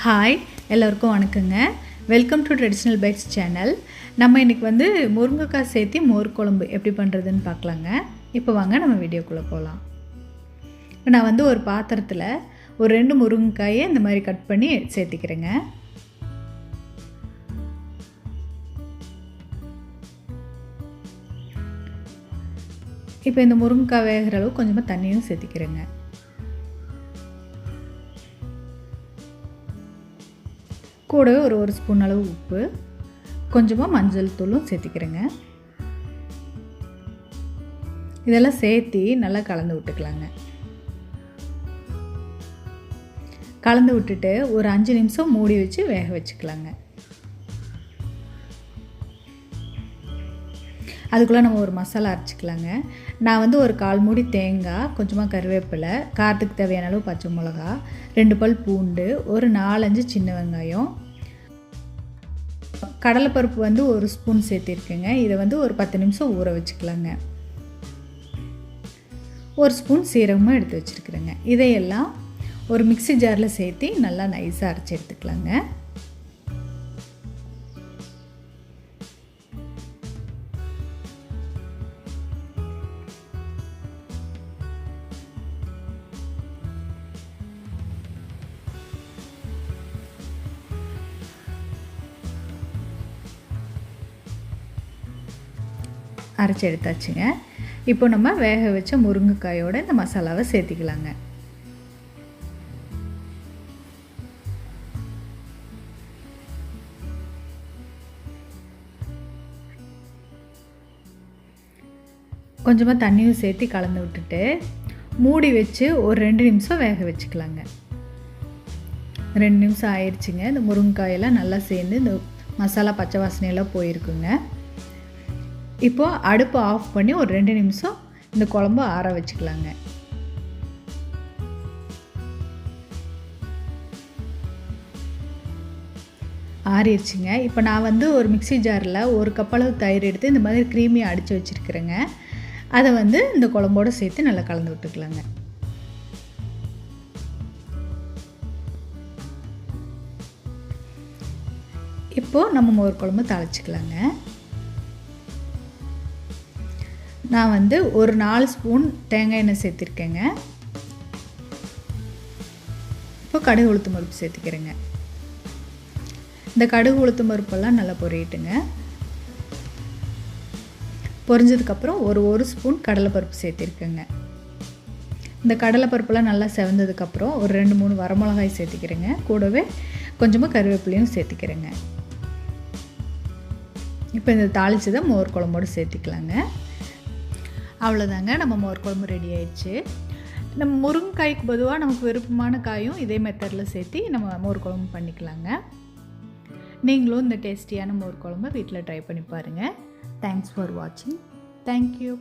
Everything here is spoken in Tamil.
ஹாய் எல்லோருக்கும் வணக்கங்க. Welcome to Traditional Bites channel. நம்ம இன்றைக்கி முருங்கைக்காய் சேர்த்து மோர் குழம்பு எப்படி பண்ணுறதுன்னு பார்க்கலாங்க. இப்போ வாங்க நம்ம வீடியோக்குள்ளே போகலாம். இப்போ நான் ஒரு பாத்திரத்தில் ஒரு 2 முருங்கைக்காயை இந்த மாதிரி கட் பண்ணி சேர்த்திக்கிறேங்க. இப்போ இந்த முருங்கைக்காய் வேகிற அளவு கொஞ்சமாக தண்ணியும் சேர்த்திக்கிறேங்க. கூடவே ஒரு ஸ்பூன் அளவு உப்பு, கொஞ்சமாக மஞ்சள் தூளும் சேர்த்திக்கிறேங்க. இதெல்லாம் சேர்த்து நல்லா கலந்து விட்டுக்கலாங்க. கலந்து விட்டுட்டு ஒரு 5 நிமிஷம் மூடி வச்சு வேக வச்சுக்கலாங்க. அதுக்குள்ளே நம்ம ஒரு மசாலா அரைச்சிக்கலாங்க. நான் ஒரு 1/4 மூடி தேங்காய், கொஞ்சமாக கருவேப்பிலை, காரத்துக்கு தேவையான அளவு பச்சை மிளகா, 2 பல் பூண்டு, ஒரு 4-5 சின்ன வெங்காயம், கடலைப்பருப்பு 1 ஸ்பூன் சேர்த்திருக்கேங்க. இதை ஒரு 10 நிமிஷம் ஊற வச்சுக்கலாங்க. 1 ஸ்பூன் சீரகமும் எடுத்து வச்சுருக்குறேங்க. இதையெல்லாம் ஒரு மிக்ஸி ஜாரில் சேர்த்து நல்லா நைஸாக அரைச்சி எடுத்துக்கலாங்க. அரைச்சி எடுத்தாச்சுங்க. இப்போ நம்ம வேக வச்ச முருங்கைக்காயோட இந்த மசாலாவை சேர்த்திக்கலாங்க. கொஞ்சமாக தண்ணியும் சேர்த்து கலந்து விட்டுட்டு மூடி வச்சு ஒரு 2 நிமிஷம் வேக வச்சுக்கலாங்க. 2 நிமிஷம் ஆயிடுச்சுங்க. இந்த முருங்கைக்காயெல்லாம் நல்லா சேர்ந்து இந்த மசாலா பச்சை வாசனையெல்லாம் போயிருக்குங்க. இப்போது அடுப்பை ஆஃப் பண்ணி ஒரு 2 நிமிஷம் இந்த குழம்பு ஆற வச்சுக்கலாங்க. ஆறிடுச்சுங்க. இப்போ நான் ஒரு மிக்ஸி ஜாரில் 1 கப் அளவு தயிர் எடுத்து இந்த மாதிரி க்ரீமியாக அடித்து வச்சுருக்கிறேங்க. அதை இந்த குழம்போடு சேர்த்து நல்லா கலந்து விட்டுக்கலாங்க. இப்போது நம்ம மோர் குழம்பு தாளிச்சிக்கலாங்க. நான் ஒரு 4 ஸ்பூன் தேங்காய் எண்ணெய் சேர்த்திருக்கேங்க. இப்போ கடுகு உளுத்தம் பருப்பு சேர்த்திக்கிறேங்க. இந்த கடுகு உளுத்தம் பருப்பெல்லாம் நல்லா பொரியட்டுங்க. பொரிஞ்சதுக்கப்புறம் ஒரு ஸ்பூன் கடலைப்பருப்பு சேர்த்திருக்கேங்க. இந்த கடலைப்பருப்பெல்லாம் நல்லா செவந்ததுக்கப்புறம் ஒரு 2-3 வரமிளகாய் சேர்த்திக்கிறேங்க. கூடவே கொஞ்சமாக கருவேப்பிலையும் சேர்த்திக்கிறேங்க. இப்போ இந்த தாளிச்சதை மோர் குழம்போடு சேர்த்திக்கலாங்க. அவ்வளோதாங்க, நம்ம மோர் குழம்பு ரெடி ஆயிடுச்சு. நம்ம முருங்கைக்காய்க்கு பொதுவாக நமக்கு விருப்பமான காயும் இதே மெத்தடில் சேர்த்து நம்ம மோர் குழம்பு பண்ணிக்கலாங்க. நீங்களும் இந்த டேஸ்டியான மோர் குழம்பு வீட்டில் ட்ரை பண்ணி பாருங்கள். தேங்க்ஸ் ஃபார் வாட்சிங். தேங்க்யூ.